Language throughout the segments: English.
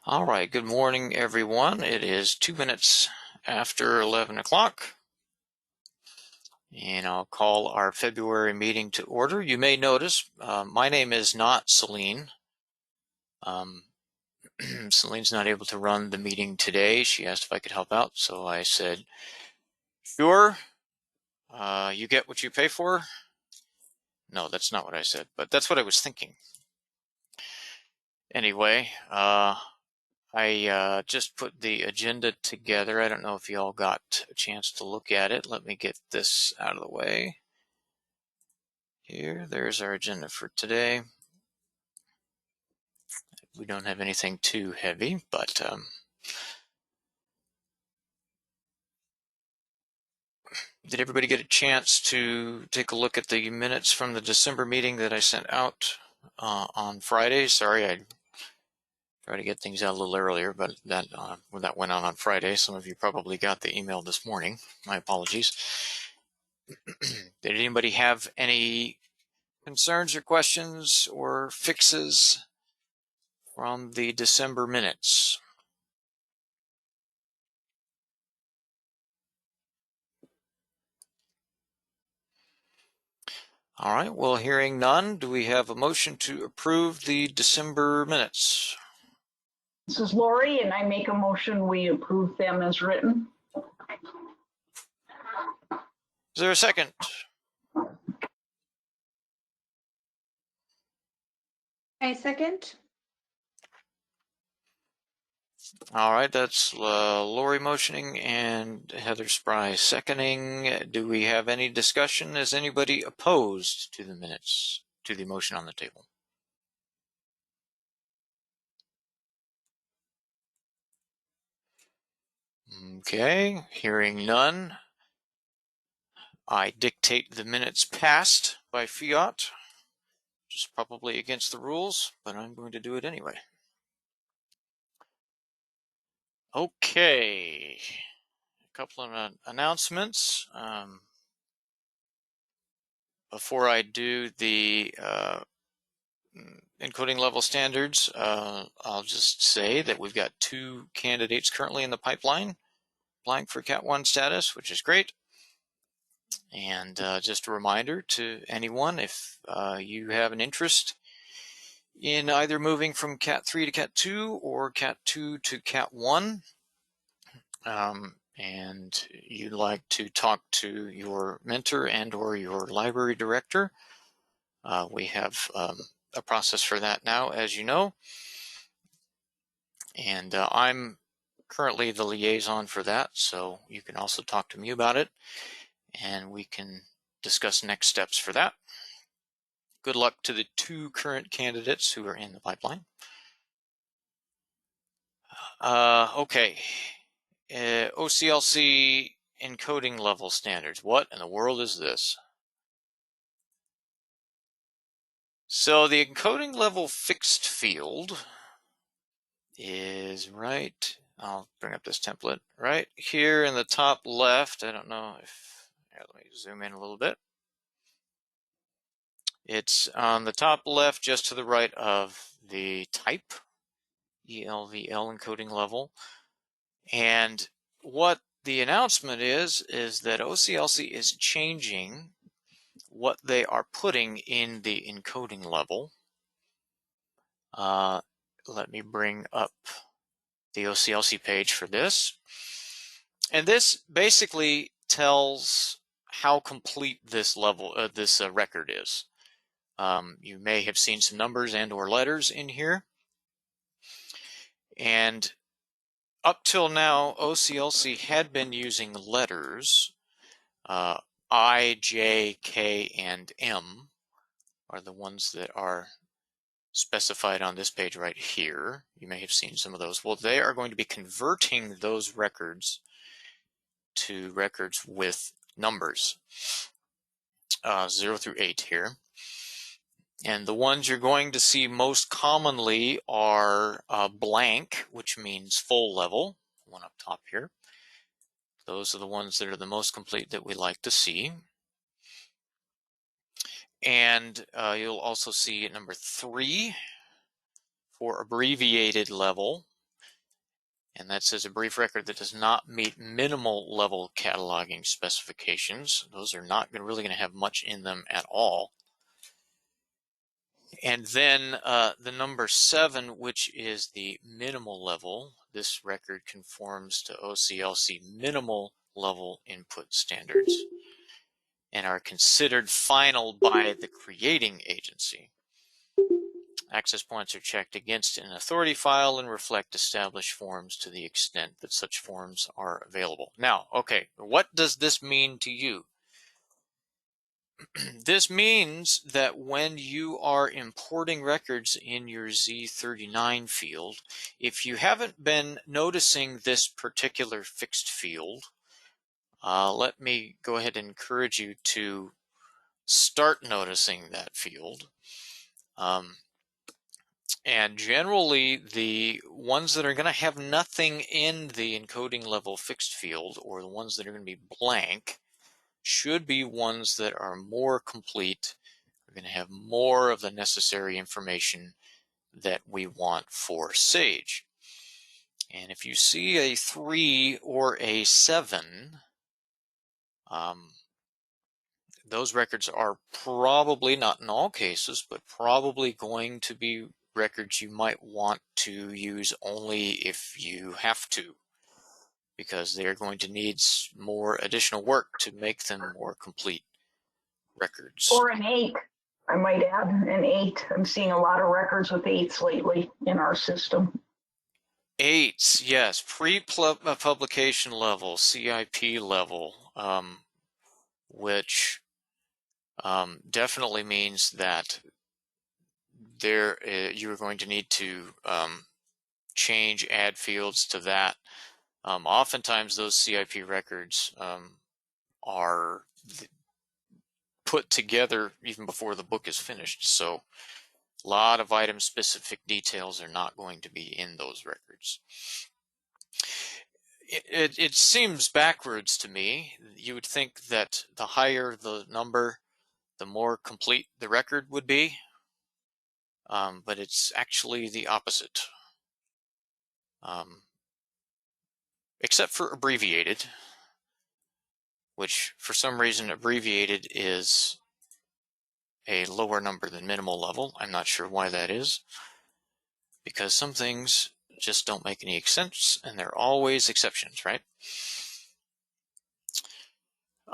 All right, good morning, everyone. It is 2 minutes after 11 o'clock, and I'll call our February meeting to order. You may notice my name is not Celine. Celine's not able to run the meeting today. She asked if I could help out, so I said, sure. You get what you pay for? No, that's not what I said, but that's what I was thinking. Anyway, I just put the agenda together. I don't know if you all got a chance to look at it. Let me get this out of the way. There's our agenda for today. We don't have anything too heavy, but did everybody get a chance to take a look at the minutes from the December meeting that I sent out on Friday? Sorry, I tried to get things out a little earlier, but that went on Friday. Some of you probably got the email this morning. My apologies. Did anybody have any concerns or questions or fixes from the December minutes? All right, well, hearing none, do we have a motion to approve the December minutes? This is Lori, and I make a motion we approve them as written. Is there a second? I second. All right, that's Lori motioning and Heather Spry seconding. Do we have any discussion? Is anybody opposed to the minutes, to the motion on the table? Okay, hearing none. I dictate the minutes passed by fiat, which is probably against the rules, but I'm going to do it anyway. Okay, a couple of announcements. Before I do the encoding level standards, I'll just say that we've got 2 candidates currently in the pipeline applying for Cat 1 status, which is great. And just a reminder to anyone, if you have an interest in either moving from Cat 3 to Cat 2 or Cat 2 to Cat 1, and you'd like to talk to your mentor and or your library director, we have a process for that now, as you know. And I'm currently the liaison for that, so you can also talk to me about it, and we can discuss next steps for that. Good luck to the 2 current candidates who are in the pipeline. Okay. OCLC encoding level standards. What in the world is this? So the encoding level fixed field is right, I'll bring up this template, right here in the top left. I don't know if, let me zoom in a little bit. It's on the top left, just to the right of the type, ELVL encoding level. And what the announcement is that OCLC is changing what they are putting in the encoding level. Let me bring up the OCLC page for this. And this basically tells how complete this level, this record is. You may have seen some numbers and or letters in here. And up till now, OCLC had been using letters. I, J, K, and M are the ones that are specified on this page right here. You may have seen some of those. Well, they are going to be converting those records to records with numbers, 0 through 8 here. And the ones you're going to see most commonly are blank, which means full level, one up top here. Those are the ones that are the most complete that we like to see. And you'll also see number 3 for abbreviated level. And that says a brief record that does not meet minimal level cataloging specifications. Those are not really going to have much in them at all. And then the number 7, which is the minimal level. This record conforms to OCLC minimal level input standards and are considered final by the creating agency. Access points are checked against an authority file and reflect established forms to the extent that such forms are available. Now, okay, what does this mean to you? This means that when you are importing records in your Z39 field, if you haven't been noticing this particular fixed field, let me go ahead and encourage you to start noticing that field. And generally, the ones that are going to have nothing in the encoding level fixed field, or the ones that are going to be blank, should be ones that are more complete. We're going to have more of the necessary information that we want for SAGE. And if you see a 3 or a 7, those records are probably, not in all cases, but probably going to be records you might want to use only if you have to, because they're going to need more additional work to make them more complete records. Or an 8, I might add, an 8. I'm seeing a lot of records with 8s lately in our system. 8s, yes, pre-publication level, CIP level, which definitely means that you're going to need to change add fields to that. Oftentimes those CIP records are put together even before the book is finished, so a lot of item specific details are not going to be in those records. It seems backwards to me. You would think that the higher the number, the more complete the record would be, but it's actually the opposite. Except for abbreviated, which for some reason abbreviated is a lower number than minimal level. I'm not sure why that is, because some things just don't make any sense, and there are always exceptions, right?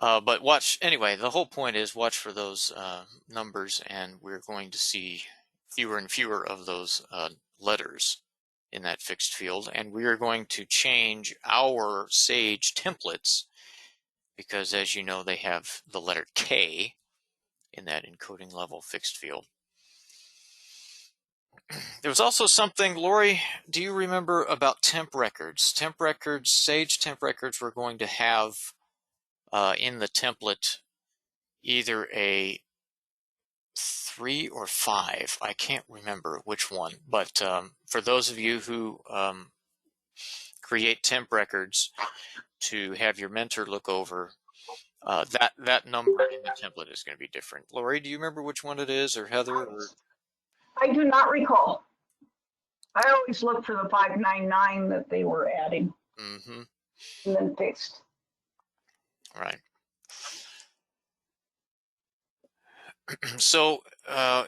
But watch, anyway, the whole point is watch for those numbers, and we're going to see fewer and fewer of those letters in that fixed field, and we are going to change our SAGE templates because, as you know, they have the letter K in that encoding level fixed field. There was also something, Lori, do you remember about temp records? Temp records, SAGE temp records, we're going to have in the template either a 3 or 5. I can't remember which one, but for those of you who create temp records to have your mentor look over, that number in the template is going to be different. Lori, do you remember which one it is, or Heather? Or... I do not recall. I always look for the 599 that they were adding, and then fixed. Right. So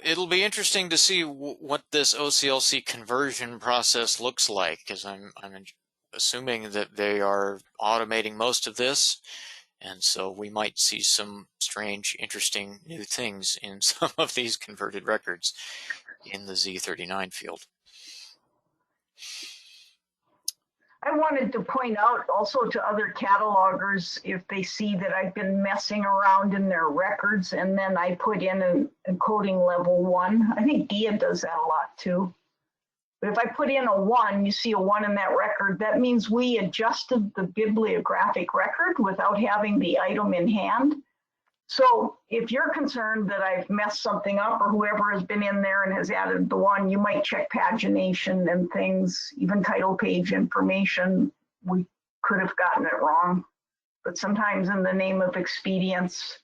it'll be interesting to see what this OCLC conversion process looks like, because I'm assuming that they are automating most of this, and so we might see some strange, interesting new things in some of these converted records in the Z39 field. I wanted to point out also to other catalogers, if they see that I've been messing around in their records and then I put in an encoding level 1. I think DIA does that a lot too. But if I put in a 1, you see a 1 in that record, that means we adjusted the bibliographic record without having the item in hand. So if you're concerned that I've messed something up, or whoever has been in there and has added the 1, you might check pagination and things, even title page information. We could have gotten it wrong. But sometimes in the name of expedience,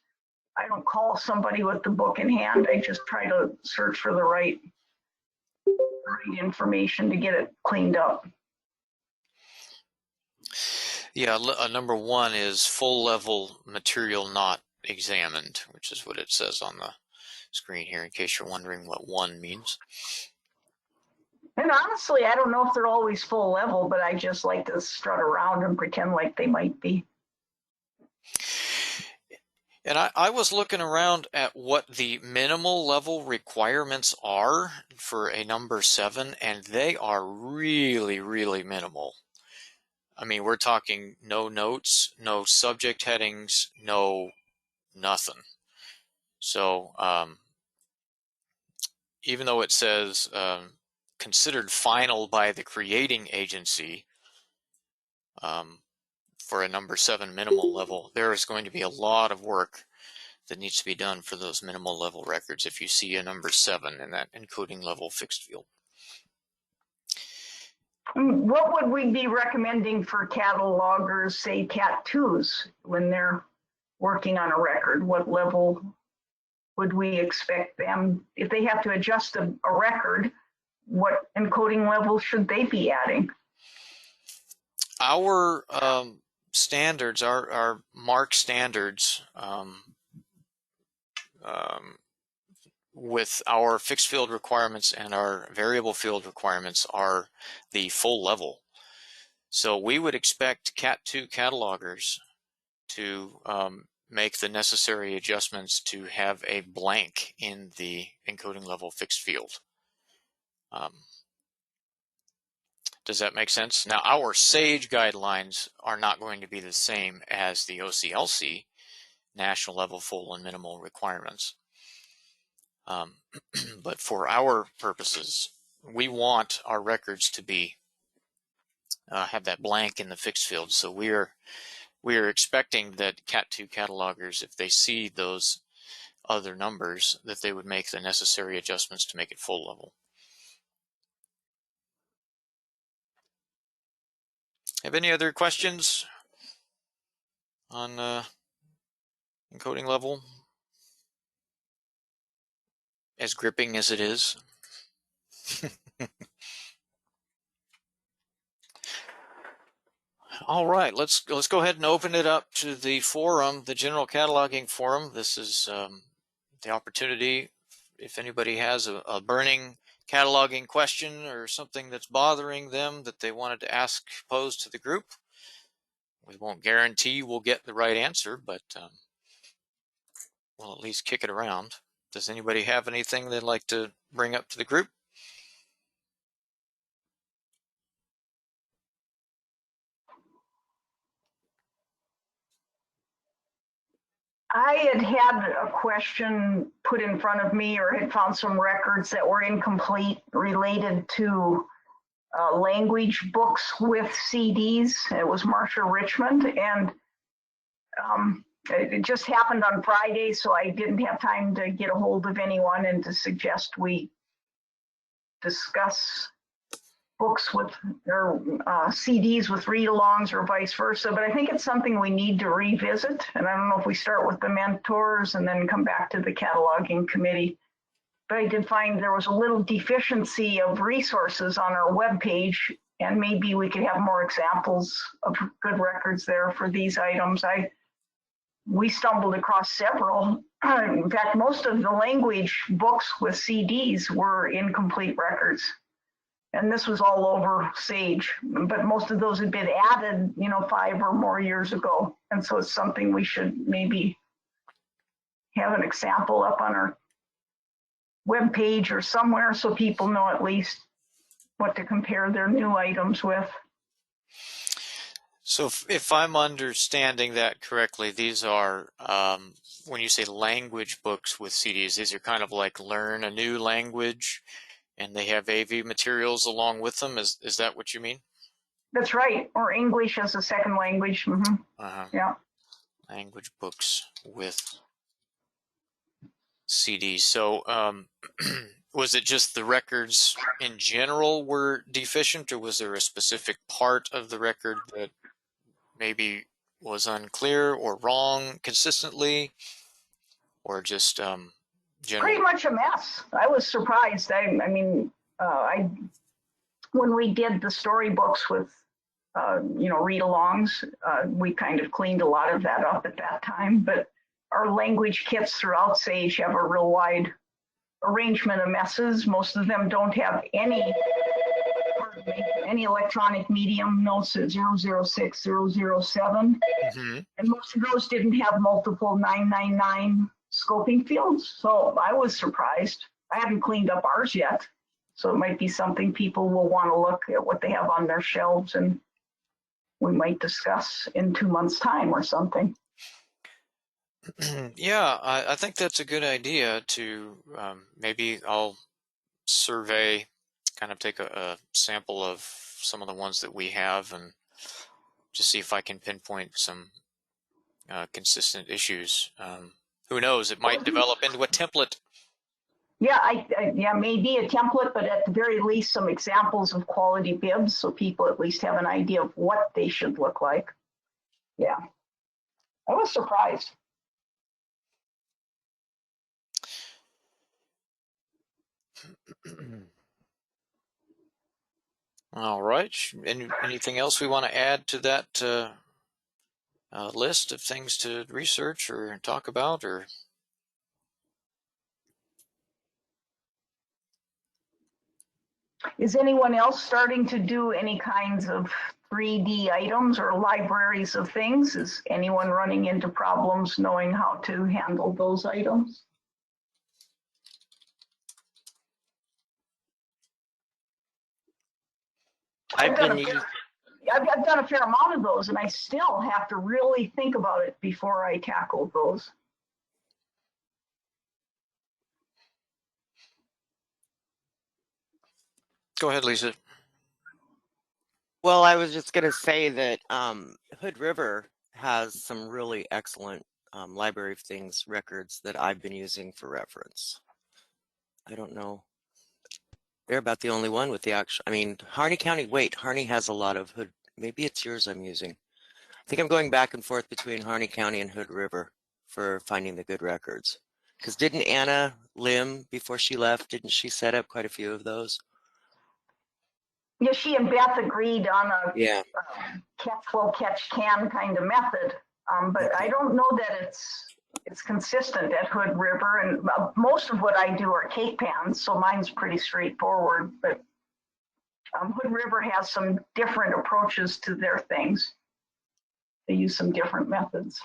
I don't call somebody with the book in hand. I just try to search for the right information to get it cleaned up. Yeah, number 1 is full level material not examined, which is what it says on the screen here, in case you're wondering what 1 means. And honestly, I don't know if they're always full level, but I just like to strut around and pretend like they might be. And I was looking around at what the minimal level requirements are for a number 7, and they are really, really minimal. I mean, we're talking no notes, no subject headings, no nothing. So even though it says considered final by the creating agency for a number 7 minimal level, there is going to be a lot of work that needs to be done for those minimal level records if you see a number 7 in that encoding level fixed field. What would we be recommending for catalogers, say Cat 2s, when they're working on a record? What level would we expect them, if they have to adjust a record, what encoding level should they be adding? Our standards, our MARC standards, with our fixed field requirements and our variable field requirements are the full level. So we would expect Cat 2 catalogers to make the necessary adjustments to have a blank in the encoding level fixed field. Does that make sense? Now, our SAGE guidelines are not going to be the same as the OCLC national level full and minimal requirements. But for our purposes, we want our records to be have that blank in the fixed field. So we are expecting that Cat 2 catalogers, if they see those other numbers, that they would make the necessary adjustments to make it full level. Have any other questions on encoding level? As gripping as it is. All right, let's go ahead and open it up to the forum, the general cataloging forum. This is the opportunity, if anybody has a burning cataloging question or something that's bothering them that they wanted to pose to the group. We won't guarantee we'll get the right answer, but we'll at least kick it around. Does anybody have anything they'd like to bring up to the group? I had a question put in front of me, or had found some records that were incomplete related to language books with CDs. It was Marsha Richmond, and it just happened on Friday, so I didn't have time to get a hold of anyone and to suggest we discuss books with, or CDs with read-alongs or vice versa, but I think it's something we need to revisit. And I don't know if we start with the mentors and then come back to the cataloging committee. But I did find there was a little deficiency of resources on our webpage, and maybe we could have more examples of good records there for these items. We stumbled across several. In fact, most of the language books with CDs were incomplete records. And this was all over SAGE, but most of those had been added, 5 or more years ago. And so it's something we should maybe have an example up on our webpage or somewhere so people know at least what to compare their new items with. So if I'm understanding that correctly, these are, when you say language books with CDs, these are kind of like learn a new language, and they have AV materials along with them. Is that what you mean? That's right. Or English as a second language. Mm-hmm. Yeah. Language books with CDs. So was it just the records in general were deficient, or was there a specific part of the record that maybe was unclear or wrong consistently, or just general? Pretty much a mess. I was surprised. I mean, when we did the storybooks with read-alongs. We kind of cleaned a lot of that up at that time, but our language kits throughout Sage have a real wide arrangement of messes. Most of them don't have any electronic medium notes at 006, 007. Mhm. And most of those didn't have multiple 999 scoping fields. So I was surprised. I haven't cleaned up ours yet. So it might be something people will want to look at what they have on their shelves, and we might discuss in 2 months' time or something. Yeah, I think that's a good idea to maybe I'll survey, kind of take a sample of some of the ones that we have and just see if I can pinpoint some consistent issues. Who knows? It might develop into a template. Yeah, yeah, maybe a template, but at the very least, some examples of quality bibs, so people at least have an idea of what they should look like. Yeah, I was surprised. All right. Anything else we want to add to that list of things to research or talk about, or? Is anyone else starting to do any kinds of 3D items or libraries of things? Is anyone running into problems knowing how to handle those items? I've done a fair amount of those, and I still have to really think about it before I tackle those. Go ahead, Lisa. Well, I was just going to say that Hood River has some really excellent library of things records that I've been using for reference. I don't know. They're about the only one with the actual, I mean, Harney County, wait, Harney has a lot of Hood, maybe it's yours I'm using. I think I'm going back and forth between Harney County and Hood River for finding the good records. Because didn't Anna Lim, before she left, didn't she set up quite a few of those? Yeah, she and Beth agreed on a Yeah. catch will catch can kind of method, but Okay. I don't know that it's consistent at Hood River, and most of what I do are cake pans, so mine's pretty straightforward, but Hood River has some different approaches to their things. They use some different methods.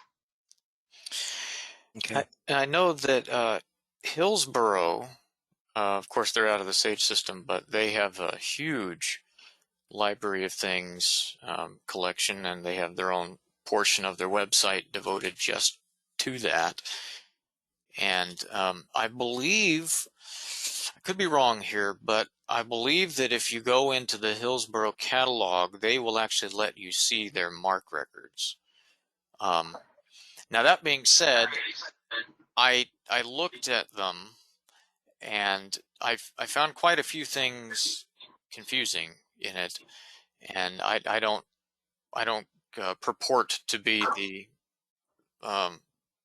Okay. I know that Hillsboro, of course, they're out of the Sage system, but they have a huge library of things collection, and they have their own portion of their website devoted just to that. And I believe, I could be wrong here, but I believe that if you go into the Hillsboro catalog, they will actually let you see their MARC records. Now, that being said, I looked at them, and I found quite a few things confusing in it, and I don't purport to be the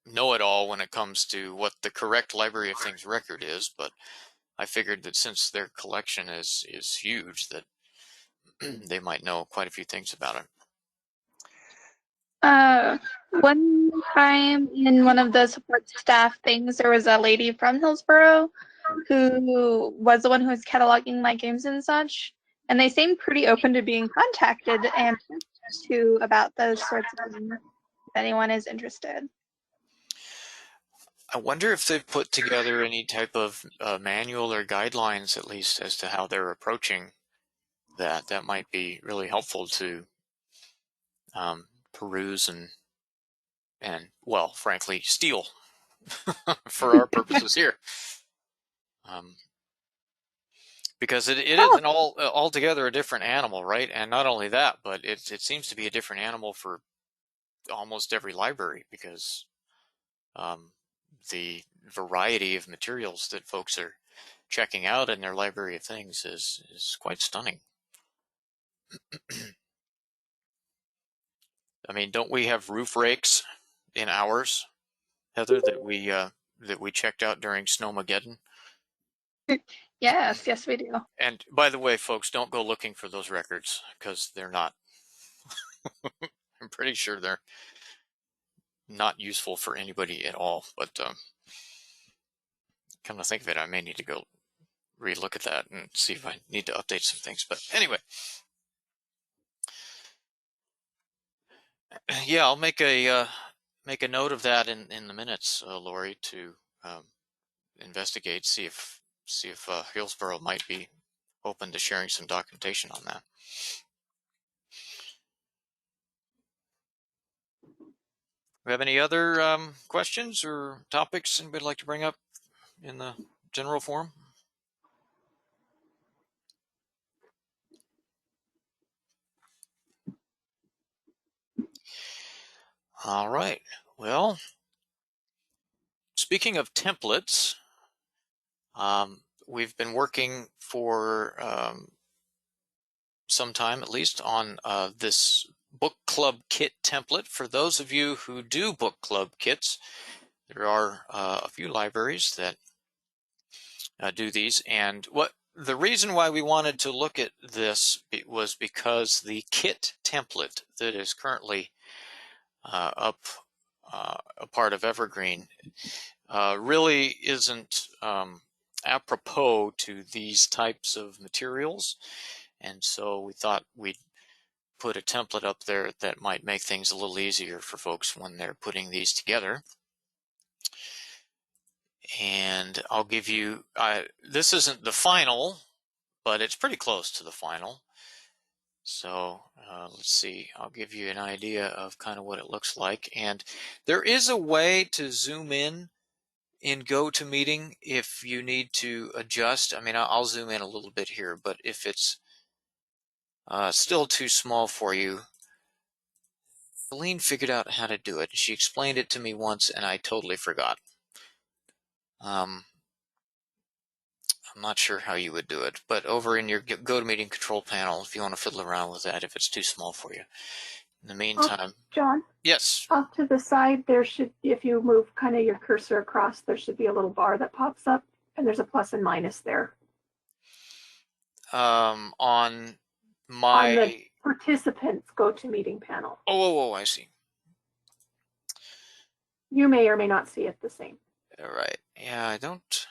know-it-all when it comes to what the correct library of things record is, but I figured that since their collection is huge, that they might know quite a few things about it. One time in one of the support staff things, there was a lady from Hillsboro who was the one who was cataloging my games and such, and they seemed pretty open to being contacted and to about those sorts of things if anyone is interested. I wonder if they've put together any type of manual or guidelines, at least, as to how they're approaching that. That might be really helpful to peruse and well, frankly, steal for our purposes here. Because it is an altogether a different animal, right? And not only that, but it seems to be a different animal for almost every library, because the variety of materials that folks are checking out in their library of things is quite stunning. I mean, don't we have roof rakes in ours, Heather, that we checked out during Snowmageddon? Yes, we do. And by the way, folks, don't go looking for those records, because they're not I'm pretty sure they're not useful for anybody at all, but come to think of it, I may need to go relook at that and see if I need to update some things. But anyway, yeah, I'll make a note of that in the minutes, Lori, to investigate, see if Hillsborough might be open to sharing some documentation on that. We have any other questions or topics anybody like to bring up in the general forum? All right. Well, speaking of templates, we've been working for some time at least on this book club kit template. For those of you who do book club kits, there are a few libraries that do these. And the reason why we wanted to look at this was because the kit template that is currently up a part of Evergreen really isn't apropos to these types of materials. And so we thought we'd put a template up there that might make things a little easier for folks when they're putting these together. And I'll give you, this isn't the final, but it's pretty close to the final. So let's see, I'll give you an idea of kind of what it looks like. And there is a way to zoom in GoToMeeting if you need to adjust. I mean, I'll zoom in a little bit here, but if it's still too small for you, Celine figured out how to do it. She explained it to me once and I totally forgot. I'm not sure how you would do it, but over in your GoToMeeting control panel, if you want to fiddle around with that, if it's too small for you. In the meantime, John, yes. off to the side, there should, if you move kind of your cursor across, there should be a little bar that pops up, and there's a plus and minus there. On my... On the participants GoToMeeting panel. Oh, I see. You may or may not see it the same. All right. Yeah, I don't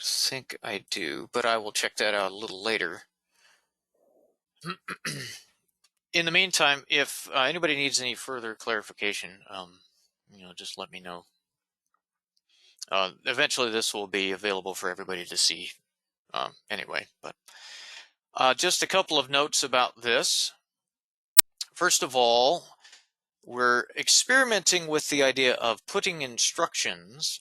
think I do, but I will check that out a little later. In the meantime, if anybody needs any further clarification, just let me know. Eventually, this will be available for everybody to see anyway. But just a couple of notes about this. First of all, we're experimenting with the idea of putting instructions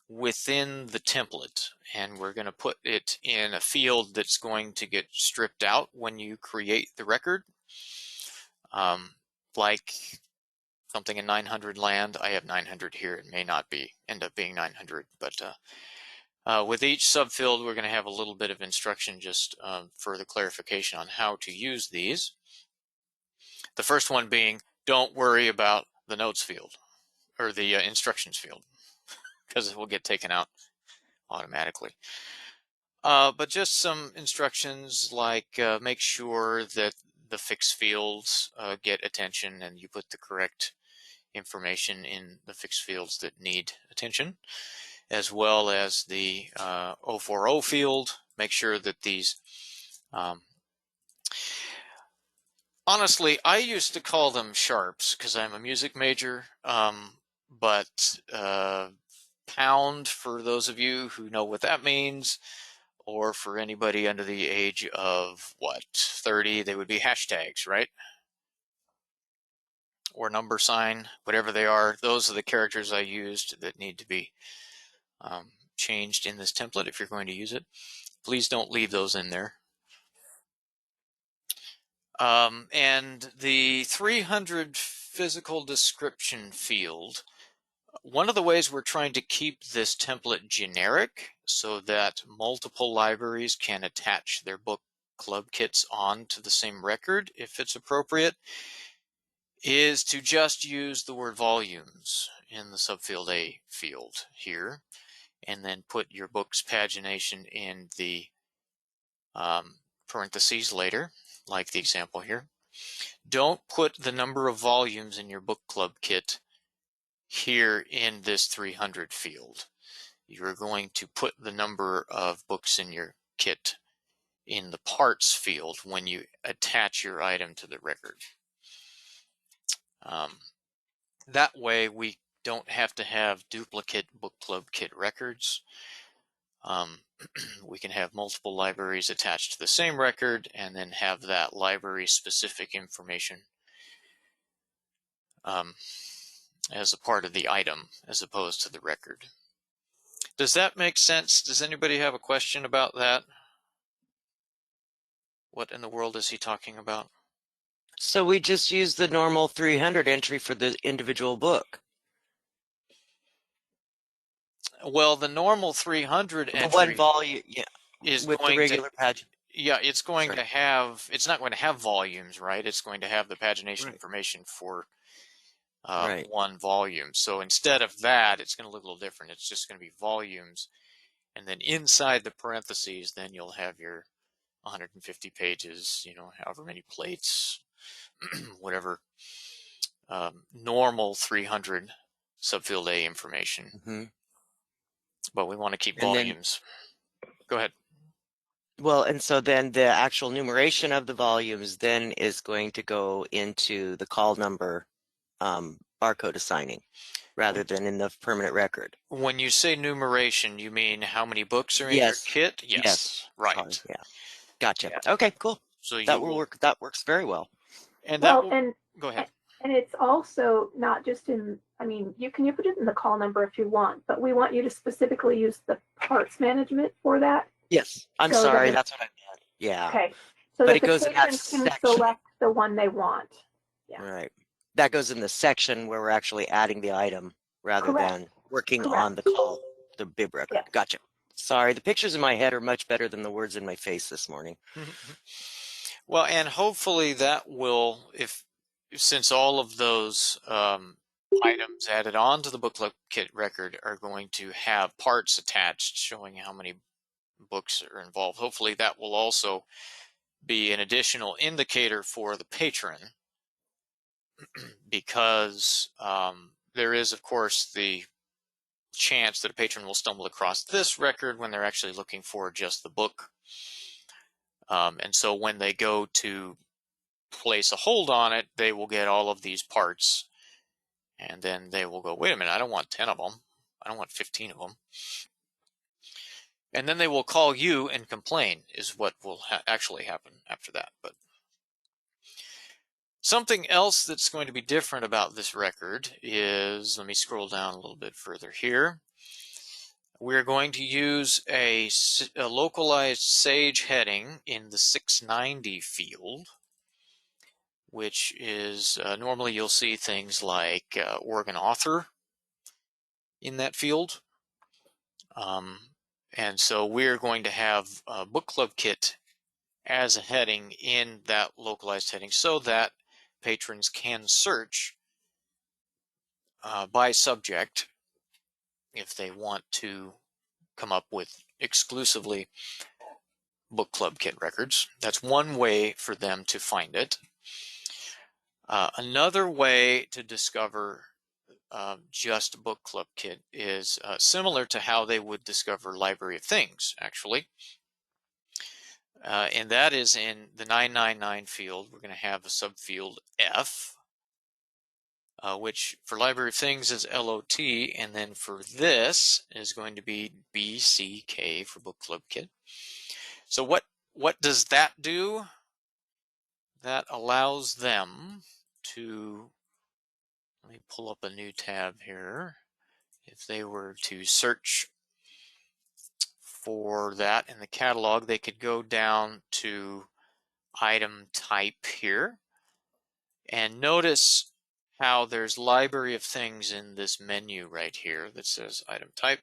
within the template, and we're going to put it in a field that's going to get stripped out when you create the record. Like something in 900 land. I have 900 here. It may not end up being 900, but with each subfield, we're going to have a little bit of instruction just further clarification on how to use these. The first one being, don't worry about the notes field or the instructions field because it will get taken out automatically. But just some instructions like make sure that the fixed fields get attention and you put the correct information in the fixed fields that need attention, as well as the 040 field. Make sure that these, honestly, I used to call them sharps because I'm a music major, but pound, for those of you who know what that means, or for anybody under the age of, 30, they would be hashtags, right? Or number sign, whatever they are. Those are the characters I used that need to be changed in this template if you're going to use it. Please don't leave those in there. And the 300 physical description field, one of the ways we're trying to keep this template generic so that multiple libraries can attach their book club kits onto the same record if it's appropriate, is to just use the word volumes in the subfield A field here, and then put your book's pagination in the parentheses later, like the example here. Don't put the number of volumes in your book club kit here in this 300 field. You're going to put the number of books in your kit in the parts field when you attach your item to the record. That way we don't have to have duplicate book club kit records. We can have multiple libraries attached to the same record and then have that library specific information as a part of the item as opposed to the record. Does that make sense? Does anybody have a question about that? What in the world is he talking about? So we just use the normal 300 entry for the individual book. Well, the normal 300 The entry one volume, yeah, is with the going regular page. yeah, it's going Sorry. to have, it's not going to have volumes, right? It's going to have the pagination Right. information for Right. one volume. So instead of that, it's going to look a little different. It's just going to be volumes. And then inside the parentheses, then you'll have your 150 pages, you know, however many plates, whatever, normal 300 subfield A information. Mm-hmm. But we want to keep And then- volumes. Go ahead. Well, and so then the actual numeration of the volumes then is going to go into the call number barcode assigning rather than in the permanent record. When you say numeration, you mean how many books are in Yes. your kit? Yes. Right. Sorry, yeah. Gotcha. Yeah. Okay, cool. So That you will work. That works very well. And that Well, will, go ahead. and it's also not just in, I mean, you can put it in the call number if you want, but we want you to specifically use the parts management for that. Yes. I'm So sorry. that- That's what I meant. Yeah. Okay. So But that it the goes in that patrons can section. select the one they want. Yeah. Right. That goes in the section where we're actually adding the item rather Correct. than working Correct. on the call, the bib record. Yeah. Gotcha. Sorry. The pictures in my head are much better than the words in my face this morning. Well, and hopefully that will, if since all of those items added on to the book club kit record are going to have parts attached showing how many books are involved, hopefully that will also be an additional indicator for the patron because there is, of course, the chance that a patron will stumble across this record when they're actually looking for just the book. And so when they go to place a hold on it, they will get all of these parts. And then they will go, wait a minute, I don't want 10 of them. I don't want 15 of them. And then they will call you and complain is what will actually happen after that. But something else that's going to be different about this record is, let me scroll down a little bit further here. We're going to use a localized Sage heading in the 690 field, which is normally you'll see things like Oregon author in that field. And so we're going to have book club kit as a heading in that localized heading so that patrons can search by subject if they want to come up with exclusively book club kit records. That's one way for them to find it. Another way to discover just book club kit is similar to how they would discover Library of Things, actually. And that is in the 999 field. We're going to have a subfield F, which for Library of Things is LOT, and then for this is going to be BCK for book club kit. So what does that do? That allows them to, let me pull up a new tab here. If they were to search for that in the catalog, they could go down to item type here and notice how there's Library of Things in this menu right here that says item type.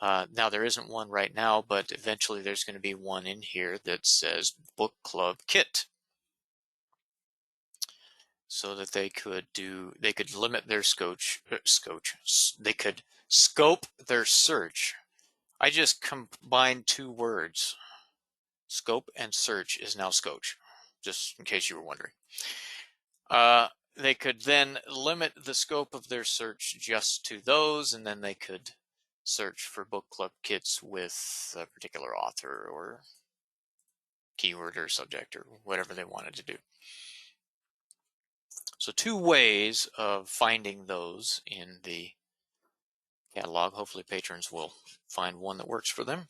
Now there isn't one right now, but eventually there's going to be one in here that says book club kit, so that they could limit their they could scope their search. I just combined two words. Scope and search is now scotch. just in case you were wondering. They could then limit the scope of their search just to those, and then they could search for book club kits with a particular author or keyword or subject or whatever they wanted to do. So 2 ways of finding those in the catalog. Hopefully patrons will find one that works for them.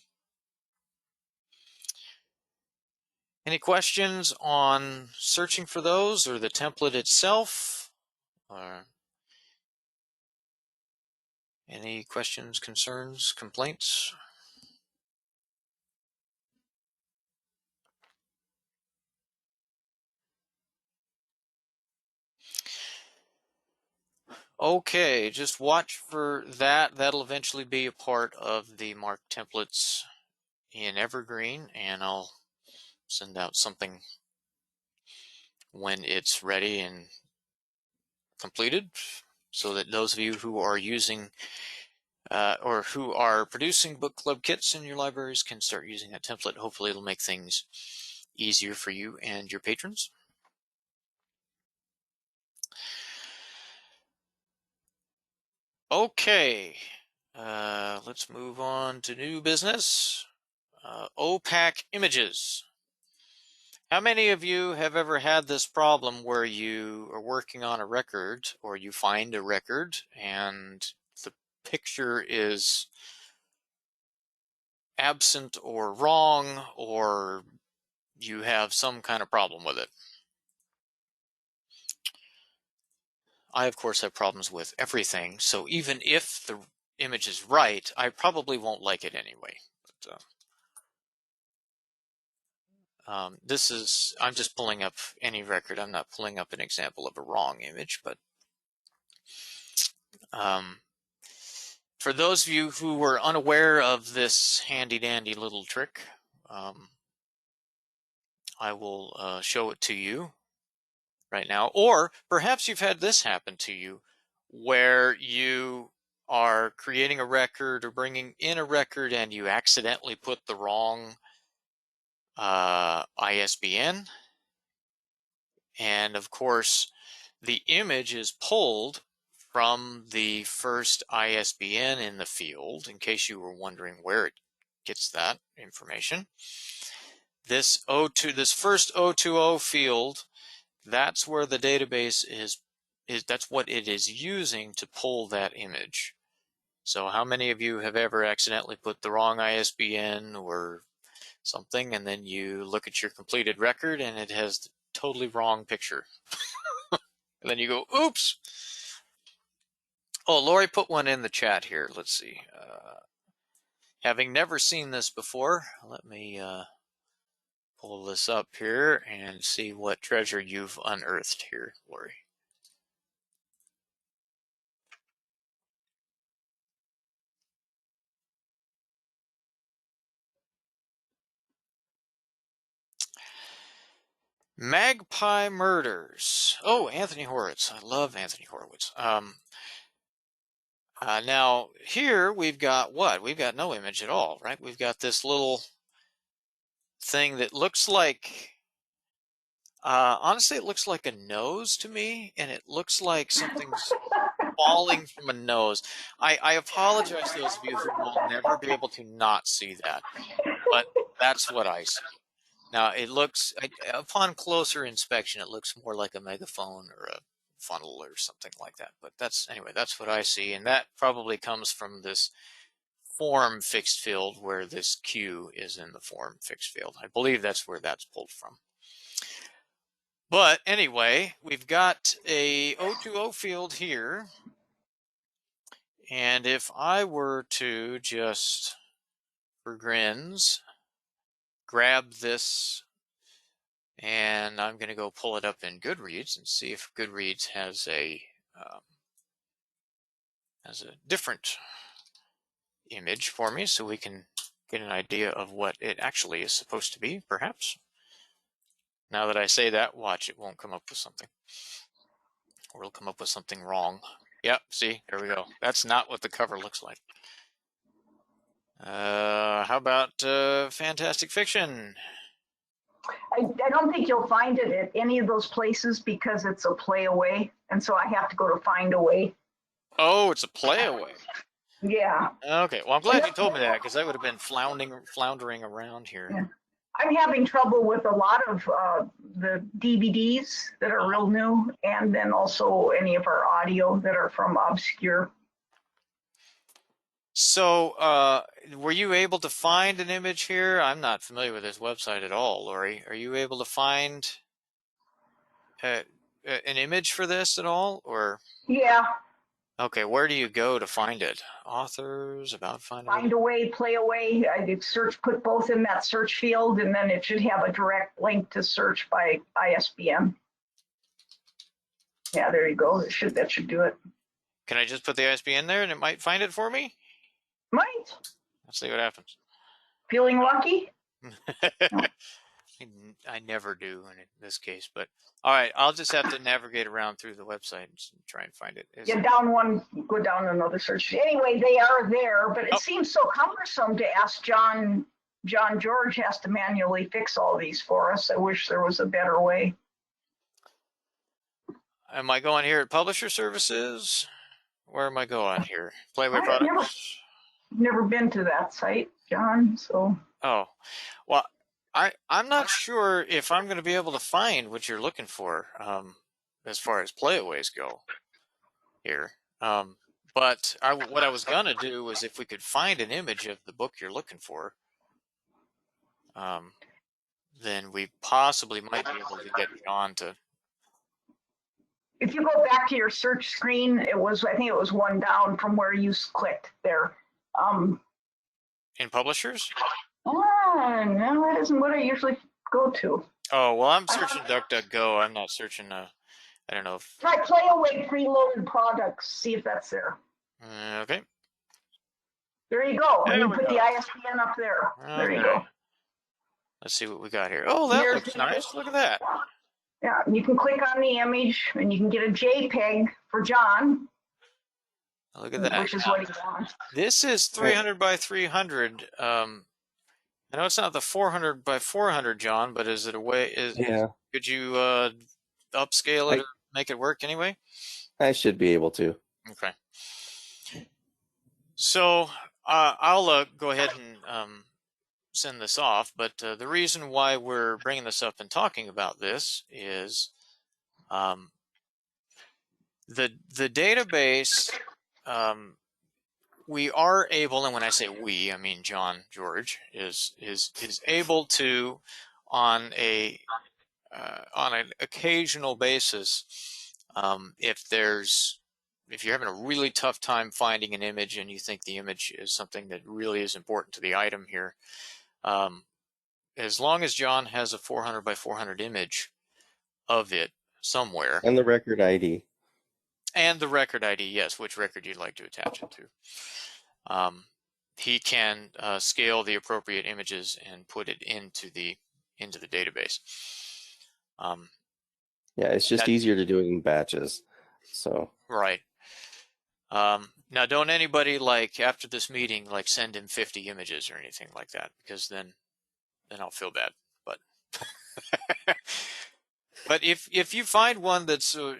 Any questions on searching for those or the template itself? Or any questions, concerns, complaints? Okay, just watch for that. That'll eventually be a part of the MARC templates in Evergreen, and I'll send out something when it's ready and completed, so that those of you who are using or who are producing book club kits in your libraries can start using that template. Hopefully it'll make things easier for you and your patrons. Okay, let's move on to new business. OPAC images. How many of you have ever had this problem where you are working on a record, or you find a record and the picture is absent or wrong, or you have some kind of problem with it? I, of course, have problems with everything, so even if the image is right, I probably won't like it anyway. But, this is, I'm just pulling up any record. I'm not pulling up an example of a wrong image, but for those of you who were unaware of this handy dandy little trick, I will show it to you right now. Or perhaps you've had this happen to you, where you are creating a record or bringing in a record and you accidentally put the wrong ISBN. And of course, the image is pulled from the first ISBN in the field, in case you were wondering where it gets that information. This first 020 field, that's where the database is that's what it is using to pull that image. So how many of you have ever accidentally put the wrong ISBN or something, and then you look at your completed record and it has the totally wrong picture? And then you go, oops. Oh, Lori put one in the chat here. Let's see. Having never seen this before, let me pull this up here and see what treasure you've unearthed here, Lori. Magpie Murders. Oh, Anthony Horowitz. I love Anthony Horowitz. Now, here we've got what? We've got no image at all, right? We've got this little thing that looks like, honestly, it looks like a nose to me, and it looks like something's falling from a nose. I apologize to those of you who will never be able to not see that, but that's what I see. Now, it looks, upon closer inspection, it looks more like a megaphone or a funnel or something like that. But that's, anyway, that's what I see. And that probably comes from this form fixed field where this Q is in the form fixed field. I believe that's where that's pulled from. But anyway, we've got a 020 field here. And if I were to just, for grins, grab this, and I'm going to go pull it up in Goodreads and see if Goodreads has a different image for me, so we can get an idea of what it actually is supposed to be, perhaps. Now that I say that, watch, it won't come up with something. Or it'll come up with something wrong. Yep, see, there we go. That's not what the cover looks like. How about fantastic fiction? I don't think you'll find it at any of those places because it's a play away. And so I have to go to find a way. Oh, it's a play away. Yeah. Okay, well, I'm glad you told me that because I would have been floundering around here. Yeah. I'm having trouble with a lot of the DVDs that are real new, and then also any of our audio that are from obscure. So, were you able to find an image here? I'm not familiar with this website at all, Lori. Are you able to find an image for this at all, or? Yeah, Okay, where do you go to find it? Authors, about find finding. a way, play away. I did search, put both in that search field, and then it should have a direct link to search by ISBN. Yeah, there you go. That should do it. Can I just put the ISBN there and it might find it for me? Might. Let's see what happens. Feeling lucky? I never do in this case, but all right, I'll just have to navigate around through the website and try and find it. Get down one, go down another search. Anyway, they are there, but it Oh. seems so cumbersome to ask John George has to manually fix all these for us. I wish there was a better way. Am I going here at Publisher Services? Where am I going here? Playaway I've Products? never been to that site, John, so. Oh, well, I'm not sure if I'm going to be able to find what you're looking for as far as playaways go here. But what I was going to do was if we could find an image of the book you're looking for, then we possibly might be able to get John to. If you go back to your search screen, I think it was one down from where you clicked there. In Publishers? No, that isn't what I usually go to. Oh, well, I'm searching DuckDuckGo. I'm not searching, I don't know if. Try Playaway preloaded products, see if that's there. Okay. There you go. There You we put go. the ISBN up there. There you go. Okay. Let's see what we got here. Oh, that There's looks the- nice. Look at that. Yeah, you can click on the image and you can get a JPEG for John, Look at that. which is what he wants. This is 300 by 300. I know it's not the 400 by 400, John, but is it a way? Yeah, Could you upscale it or make it work anyway? I should be able to. Okay. So I'll go ahead and send this off, but the reason why we're bringing this up and talking about this is the database. We are able, and when I say we, I mean John George is able to on an occasional basis, if you're having a really tough time finding an image and you think the image is something that really is important to the item here, as long as John has a 400 by 400 image of it somewhere. And the record ID. And the record ID, yes, which record you'd like to attach it to. He can scale the appropriate images and put it into the database. Yeah, it's just easier to do it in batches. So Right. Now, don't anybody after this meeting send him 50 images or anything like that, because then I'll feel bad. But but if you find one that's a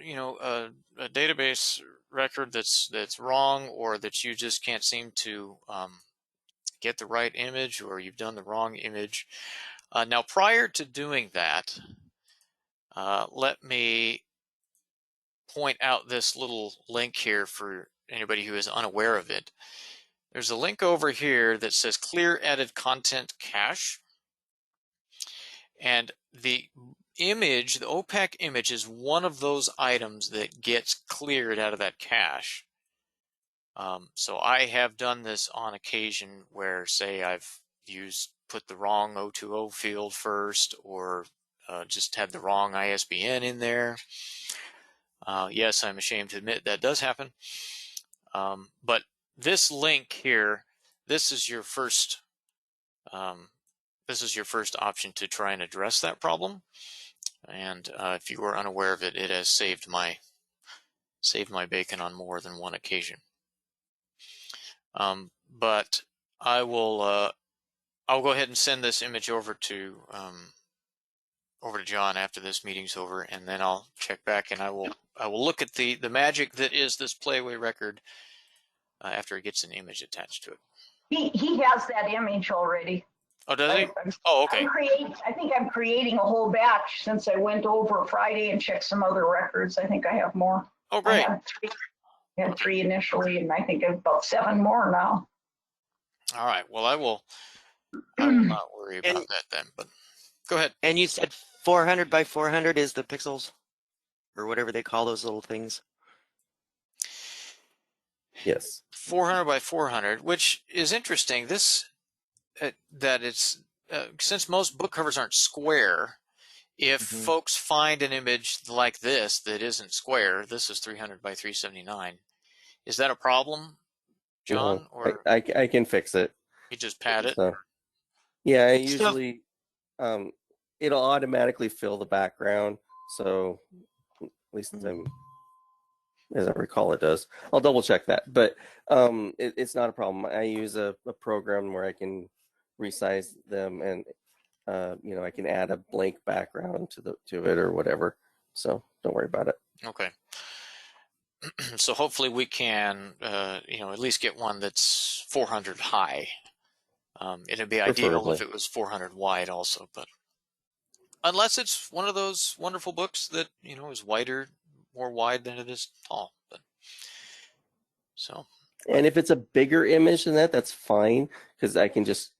database record that's wrong, or that you just can't seem to get the right image, or you've done the wrong image. Now, prior to doing that, let me point out this little link here for anybody who is unaware of it. There's a link over here that says Clear Added Content Cache. And the image, the OPAC image, is one of those items that gets cleared out of that cache. So I have done this on occasion where, say, I've put the wrong 020 field first, or just had the wrong ISBN in there. Yes, I'm ashamed to admit that does happen. But this link here, this is your first option to try and address that problem. And if you were unaware of it, it has saved my bacon on more than one occasion. But I'll go ahead and send this image over to over to John after this meeting's over, and then I'll check back and I will look at the magic that is this playaway record after it gets an image attached to it. He has that image already. Oh, does he? Oh, okay. I think I'm creating a whole batch since I went over Friday and checked some other records. I think I have more. Oh, great. I had three initially, and I think I have about 7 more now. All right. Well, I will not worry about that then, but go ahead. And you said 400 by 400 is the pixels, or whatever they call those little things. Yes. 400 by 400, which is interesting. This that it's since most book covers aren't square. If folks find an image like this that isn't square, this is 300 by 379. Is that a problem, John? No, Or I can fix it. you just pad it? So, yeah, I usually it'll automatically fill the background. So at least as I recall, it does. I'll double check that, but it's not a problem. I use a program where I can resize them, and I can add a blank background to it or whatever. So don't worry about it. Okay. So hopefully we can, at least get one that's 400 high. It'd be ideal Preferably. if it was 400 wide also, but unless it's one of those wonderful books that, is more wide than it is tall. But so. And if it's a bigger image than that, that's fine, because I can just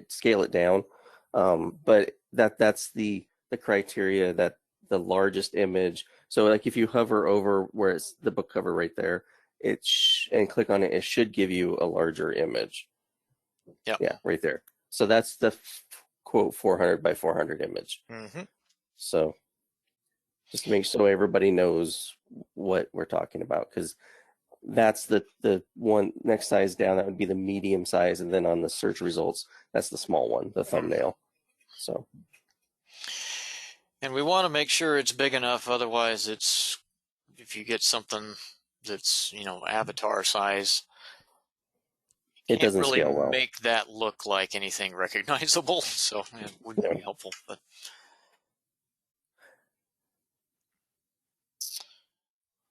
scale it down. But that's the criteria, that the largest image. So like if you hover over where it's the book cover right there, and click on it, it should give you a larger image. Yep. Yeah, right there. So that's the quote 400 by 400 image. Mm-hmm. So just to make so everybody knows what we're talking about, because that's the one next size down. That would be the medium size, and then on the search results, that's the small one, the thumbnail. So. And we want to make sure it's big enough. Otherwise, if you get something that's avatar size, It doesn't really scale well. make that look like anything recognizable. So it wouldn't be helpful. But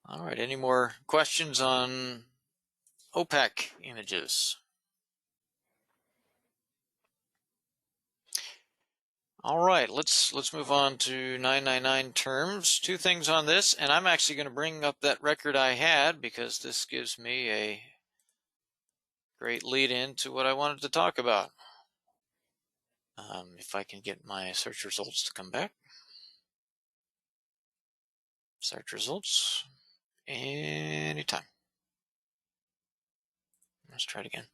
all right, any more questions on OPAC images? All right, let's move on to 999 terms. 2 things on this, and I'm actually going to bring up that record I had because this gives me a great lead in to what I wanted to talk about. If I can get my search results to come back. Search results anytime. Let's try it again.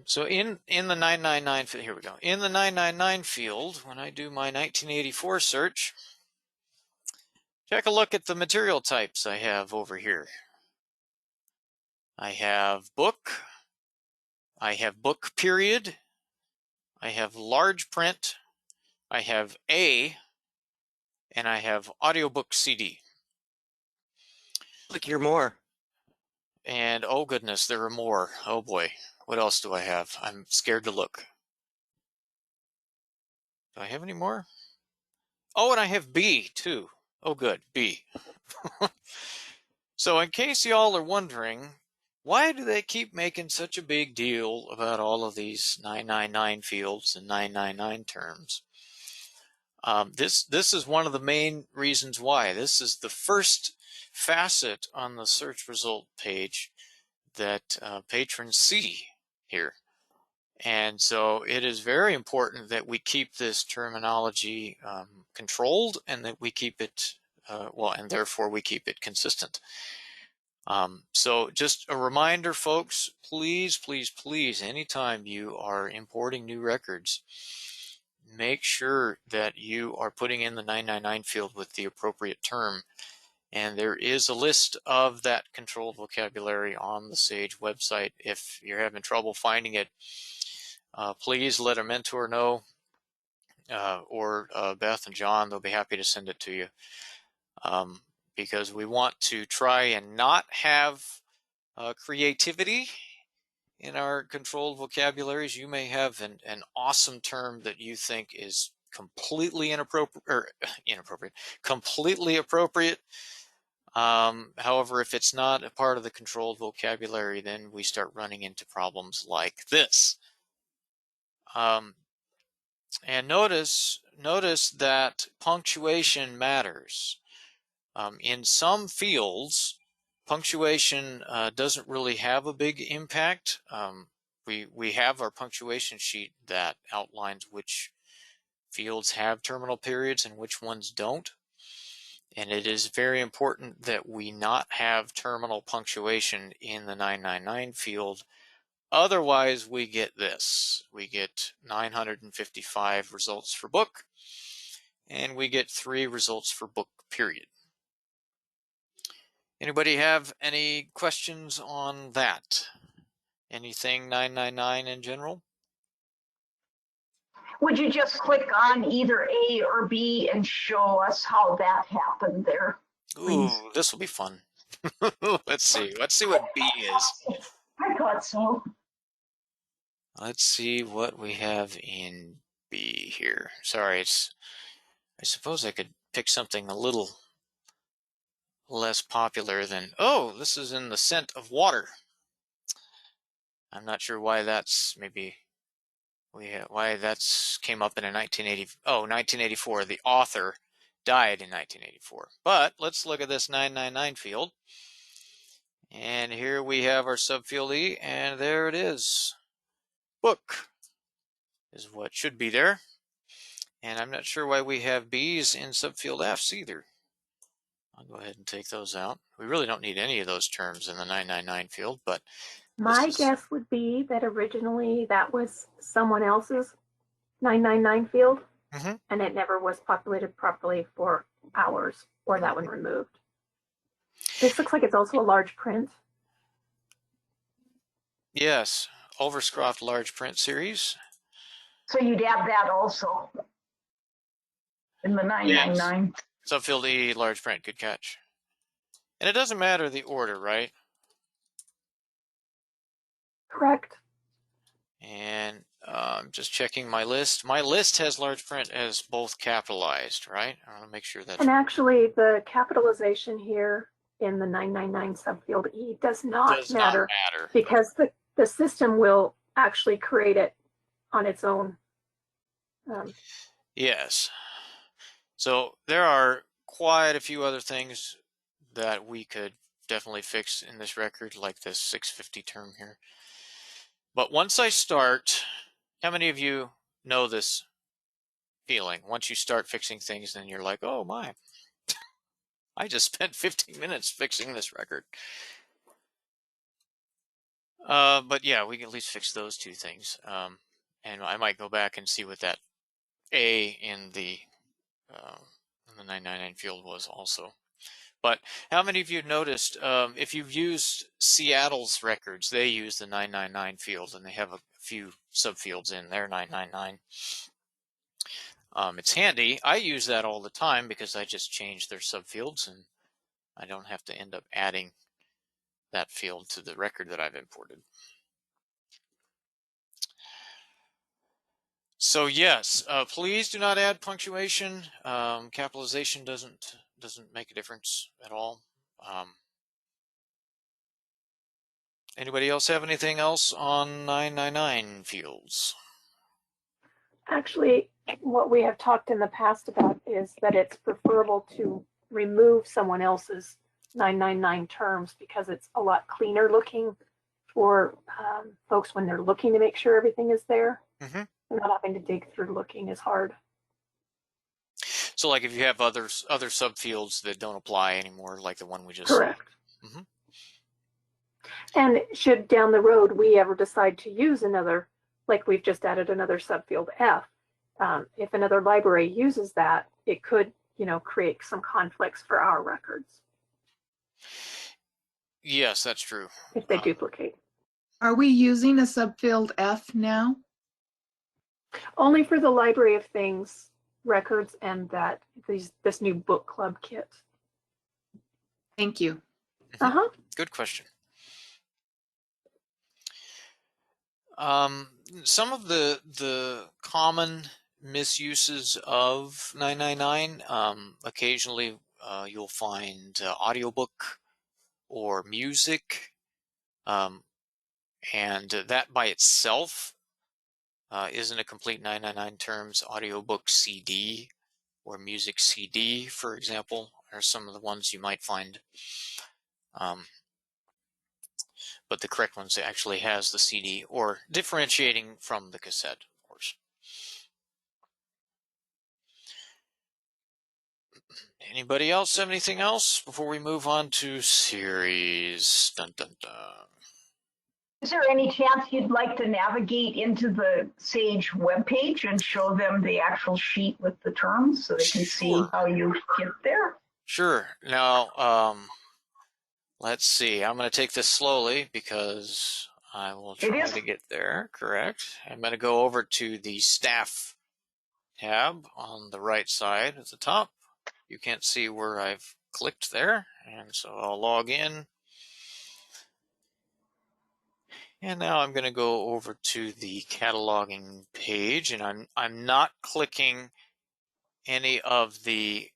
So in the 999, here we go. In the 999 field, when I do my 1984 search, take a look at the material types I have over here. I have book, I have book period, I have large print, I have A, and I have audiobook CD. Click here more. And oh goodness, there are more. Oh boy. What else do I have? I'm scared to look. Do I have any more? Oh, and I have B too. Oh good, B. So in case y'all are wondering, why do they keep making such a big deal about all of these 999 fields and 999 terms? This is one of the main reasons why. This is the first facet on the search result page that patrons see here. And so it is very important that we keep this terminology controlled, and that we keep it, and therefore we keep it consistent. So just a reminder, folks, please, please, please, anytime you are importing new records, make sure that you are putting in the 999 field with the appropriate term. And there is a list of that controlled vocabulary on the SAGE website. If you're having trouble finding it, please let a mentor know, or Beth and John. They'll be happy to send it to you, because we want to try and not have creativity in our controlled vocabularies. You may have an awesome term that you think is completely inappropriate, completely appropriate. However, if it's not a part of the controlled vocabulary, then we start running into problems like this. And notice that punctuation matters. In some fields, punctuation doesn't really have a big impact. We have our punctuation sheet that outlines which fields have terminal periods and which ones don't. And it is very important that we not have terminal punctuation in the 999 field. Otherwise, we get this. We get 955 results for book, and we get 3 results for book period. Anybody have any questions on that? Anything 999 in general? Would you just click on either A or B and show us how that happened there? Please. Ooh, this will be fun. Let's see what B is. I thought so. Let's see what we have in B here. Sorry, I suppose I could pick something a little less popular than, oh, this is in the scent of water. I'm not sure why that's why that's came up in a 1984. The author died in 1984. But let's look at this 999 field. And here we have our subfield E, and there it is. Book is what should be there. And I'm not sure why we have B's in subfield F's either. I'll go ahead and take those out. We really don't need any of those terms in the 999 field, but My guess would be that originally that was someone else's 999 field, and it never was populated properly for ours, or that one removed. This looks like it's also a large print. Yes, Overscroft large print series. So you'd add that also in the 999. Yes. Subfield E, large print, good catch. And it doesn't matter the order, right? Correct. And I'm just checking my list. My list has large print as both capitalized, right? I want to make sure that's... And actually, the capitalization here in the 999 subfield E does not matter because the system will actually create it on its own. Yes. So there are quite a few other things that we could definitely fix in this record, like this 650 term here. But once I start, how many of you know this feeling? Once you start fixing things, then you're like, oh my, I just spent 15 minutes fixing this record. But yeah, we can at least fix those 2 things. And I might go back and see what that A in the 999 field was also. But how many of you noticed, if you've used Seattle's records, they use the 999 field, and they have a few subfields in their 999. It's handy. I use that all the time because I just change their subfields, and I don't have to end up adding that field to the record that I've imported. So yes, please do not add punctuation. Capitalization doesn't make a difference at all. Anybody else have anything else on 999 fields? Actually, what we have talked in the past about is that it's preferable to remove someone else's 999 terms because it's a lot cleaner looking for folks when they're looking to make sure everything is there. Not having to dig through looking is hard. So like if you have other subfields that don't apply anymore, like the one we just Correct. saw. And should down the road we ever decide to use another, like we've just added another subfield F, if another library uses that, it could, create some conflicts for our records. Yes, that's true. If they duplicate. Are we using a subfield F now? Only for the Library of Things records and this new book club kit. Thank you. Uh-huh. Good question. Some of the common misuses of 999, occasionally you'll find audiobook or music, and that by itself isn't a complete 999 terms. Audiobook CD or music CD, for example, are some of the ones you might find. But the correct ones actually has the CD, or differentiating from the cassette, of course. Anybody else have anything else before we move on to series? Dun, dun, dun. Is there any chance you'd like to navigate into the Sage webpage and show them the actual sheet with the terms so they can see Sure. how you get there? Sure. Now, let's see. I'm going to take this slowly because I will try to get there. Correct. I'm going to go over to the staff tab on the right side at the top. You can't see where I've clicked there, and so I'll log in. And now I'm going to go over to the cataloging page, and I'm not clicking any of the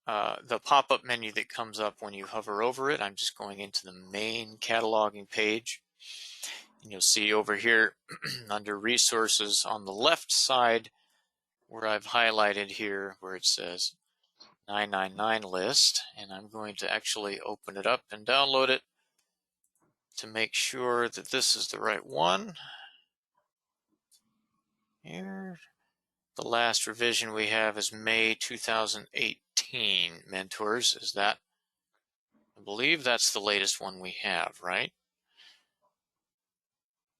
pop-up menu that comes up when you hover over it. I'm just going into the main cataloging page. And you'll see over here under resources on the left side where I've highlighted here where it says 999 list, and I'm going to actually open it up and download it to make sure that this is the right one. Here, the last revision we have is May 2018. Mentors, is that? I believe that's the latest one we have, right?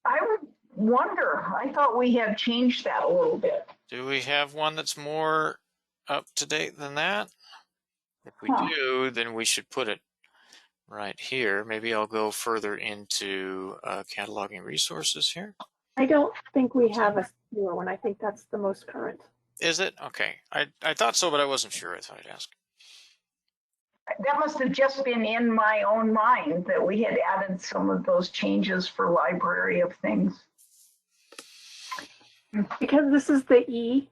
I would wonder. I thought we had changed that a little bit. Do we have one that's more up to date than that? If we do, then we should put it right here. Maybe I'll go further into cataloging resources here. I don't think we have a newer one. I think that's the most current. Is it? Okay. I thought so, but I wasn't sure. I thought I'd ask. That must have just been in my own mind that we had added some of those changes for library of things. Because this is the E,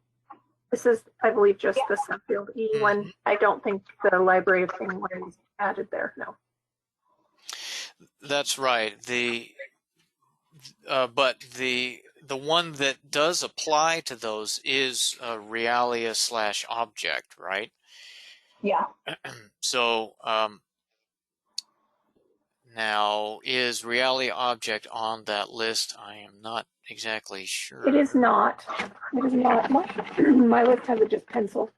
this is, I believe, just the subfield E one. I don't think the library of thing one is added there, no. That's right. But the one that does apply to those is Realia/object, right? Yeah. So now is Realia object on that list? I am not exactly sure. It is not. It is not. My list has it just penciled.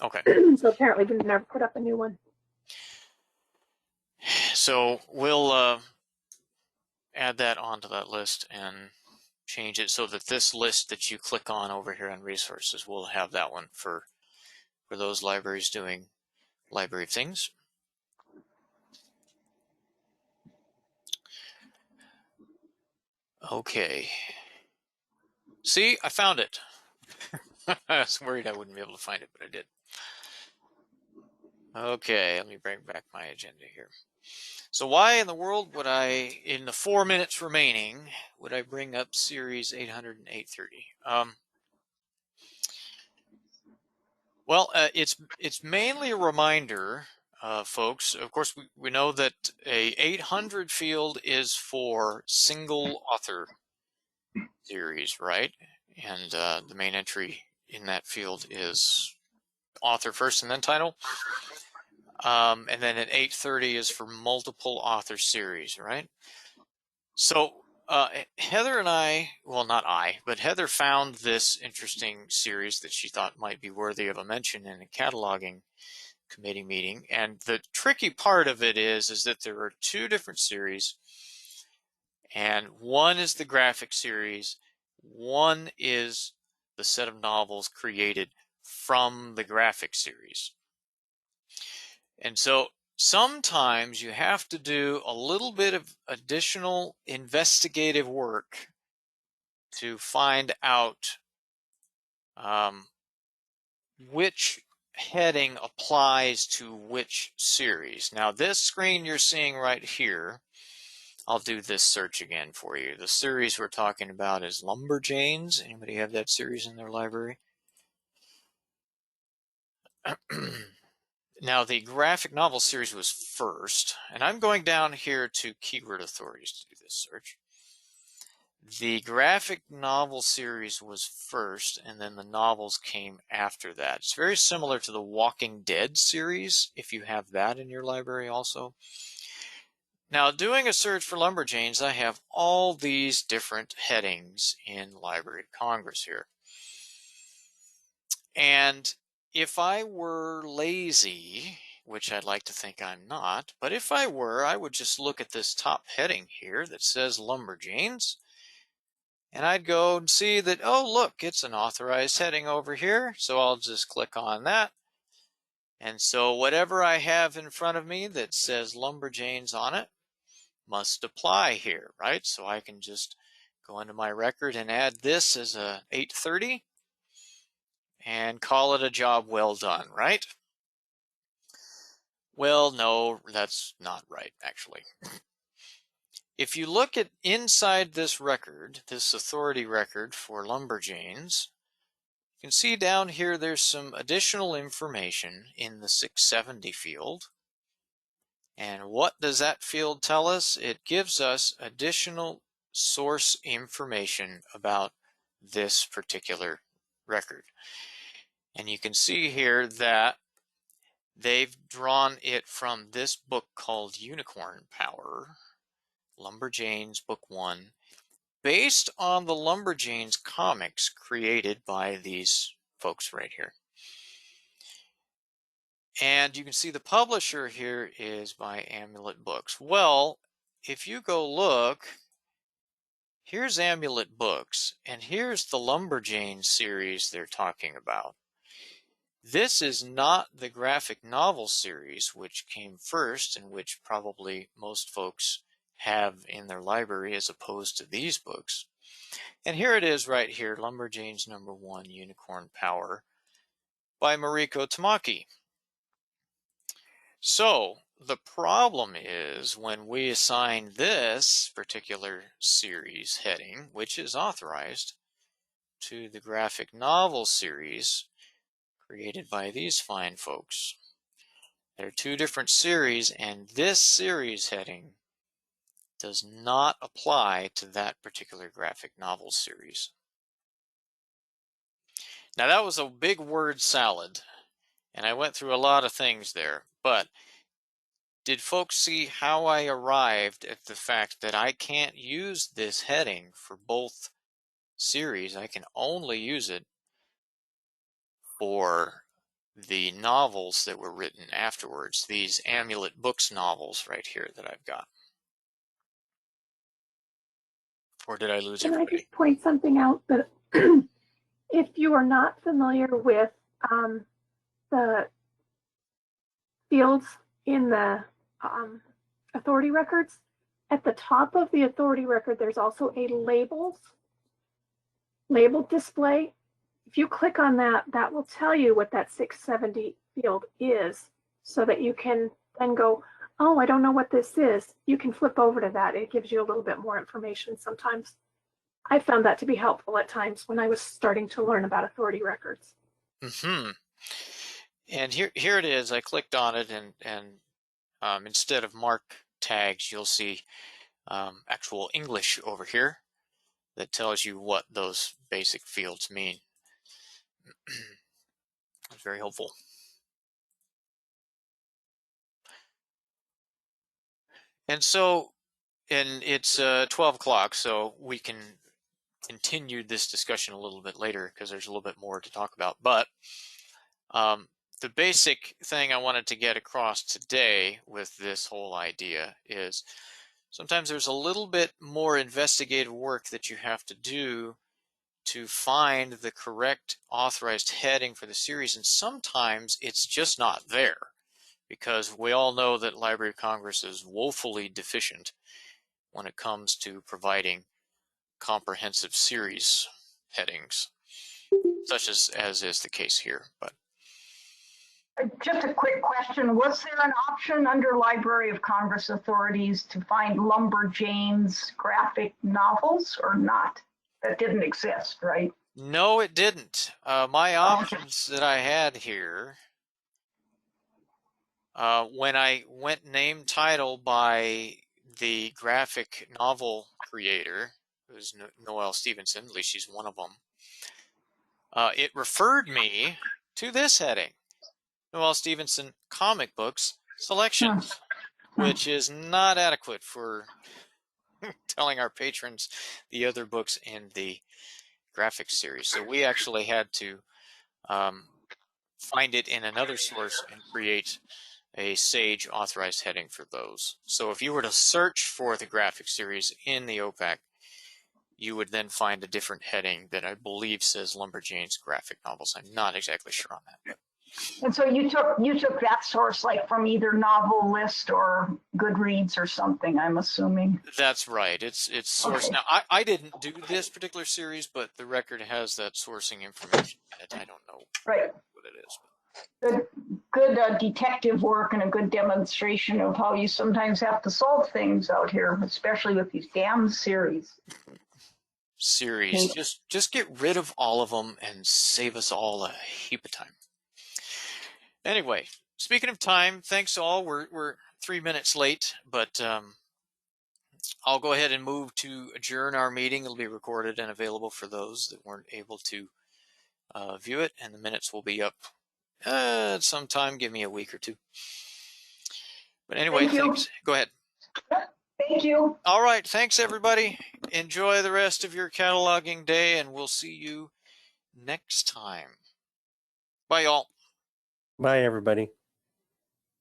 Okay. So apparently didn't never put up a new one. So we'll add that onto that list and change it so that this list that you click on over here on resources will have that one for those libraries doing library of things. Okay. See, I found it. I was worried I wouldn't be able to find it, but I did. Okay, let me bring back my agenda here. So why in the world would I, in the 4 minutes remaining, would I bring up series 800 and 830? Well, it's mainly a reminder, folks. Of course, we know that a 800 field is for single author series, right? And the main entry in that field is author first and then title. And then an 830 is for multiple author series, right? So Heather and I, well, not I, but Heather found this interesting series that she thought might be worthy of a mention in a cataloging committee meeting. And the tricky part of it is that there are two different series, and one is the graphic series, one is the set of novels created from the graphic series. And so sometimes you have to do a little bit of additional investigative work to find out which heading applies to which series. Now, this screen you're seeing right here, I'll do this search again for you. The series we're talking about is Lumberjanes. Anybody have that series in their library? Now, the graphic novel series was first, and I'm going down here to keyword authorities to do this search. The graphic novel series was first, and then the novels came after that. It's very similar to the Walking Dead series, if you have that in your library also. Now, doing a search for Lumberjanes, I have all these different headings in Library of Congress here. And if I were lazy, which I'd like to think I'm not, but if I were, I would just look at this top heading here that says Lumberjanes, and I'd go and see that, oh, look, it's an authorized heading over here, so I'll just click on that. And so whatever I have in front of me that says Lumberjanes on it must apply here, right? So I can just go into my record and add this as a 830 and call it a job well done, right? Well, no, that's not right, actually. If you look at inside this record, this authority record for Lumberjanes, you can see down here there's some additional information in the 670 field. And what does that field tell us? It gives us additional source information about this particular record. And you can see here that they've drawn it from this book called Unicorn Power, Lumberjanes Book 1, based on the Lumberjanes comics created by these folks right here. And you can see the publisher here is by Amulet Books. Well, if you go look, here's Amulet Books, and here's the Lumberjanes series they're talking about. This is not the graphic novel series, which came first and which probably most folks have in their library as opposed to these books. And here it is right here, Lumberjanes #1, Unicorn Power by Mariko Tamaki. So the problem is when we assign this particular series heading, which is authorized, to the graphic novel series created by these fine folks. There are two different series, and this series heading does not apply to that particular graphic novel series. Now that was a big word salad, and I went through a lot of things there, but did folks see how I arrived at the fact that I can't use this heading for both series? I can only use it for the novels that were written afterwards, these Amulet Books novels right here that I've got. Or did I lose Can everybody? I just point something out that if you are not familiar with the fields in the authority records, at the top of the authority record, there's also a label display. If you click on that, that will tell you what that 670 field is so that you can then go, oh, I don't know what this is. You can flip over to that. It gives you a little bit more information sometimes. I found that to be helpful at times when I was starting to learn about authority records. Mm-hmm. And here it is. I clicked on it, and instead of mark tags, you'll see actual English over here that tells you what those basic fields mean. It's very helpful. And so, and it's 12 o'clock, so we can continue this discussion a little bit later because there's a little bit more to talk about. But the basic thing I wanted to get across today with this whole idea is sometimes there's a little bit more investigative work that you have to do to find the correct authorized heading for the series, and sometimes it's just not there because we all know that Library of Congress is woefully deficient when it comes to providing comprehensive series headings, such as is the case here. But Just a quick question. Was there an option under Library of Congress authorities to find Lumberjanes graphic novels or not? That didn't exist, right? No, it didn't. My options that I had here, when I went name title by the graphic novel creator, who's Noelle Stevenson, at least she's one of them, it referred me to this heading, Noelle Stevenson Comic Books Selections, which is not adequate for telling our patrons the other books in the graphics series. So we actually had to find it in another source and create a Sage authorized heading for those. So if you were to search for the graphic series in the OPAC, you would then find a different heading that I believe says Lumberjanes graphic novels. I'm not exactly sure on that. And so you took that source like from either Novel List or Goodreads or something, I'm assuming. That's right. It's sourced. Okay. Now, I didn't do this particular series, but the record has that sourcing information in it. I don't know Right. what it is. Good detective work and a good demonstration of how you sometimes have to solve things out here, especially with these damn series. Series. Just get rid of all of them and save us all a heap of time. Anyway, speaking of time, thanks all. We're 3 minutes late, but I'll go ahead and move to adjourn our meeting. It'll be recorded and available for those that weren't able to view it, and the minutes will be up at some time. Give me a week or two. But anyway, Thank you. thanks. Go ahead. Thank you. All right, thanks everybody. Enjoy the rest of your cataloging day, and we'll see you next time. Bye, y'all. Bye, everybody.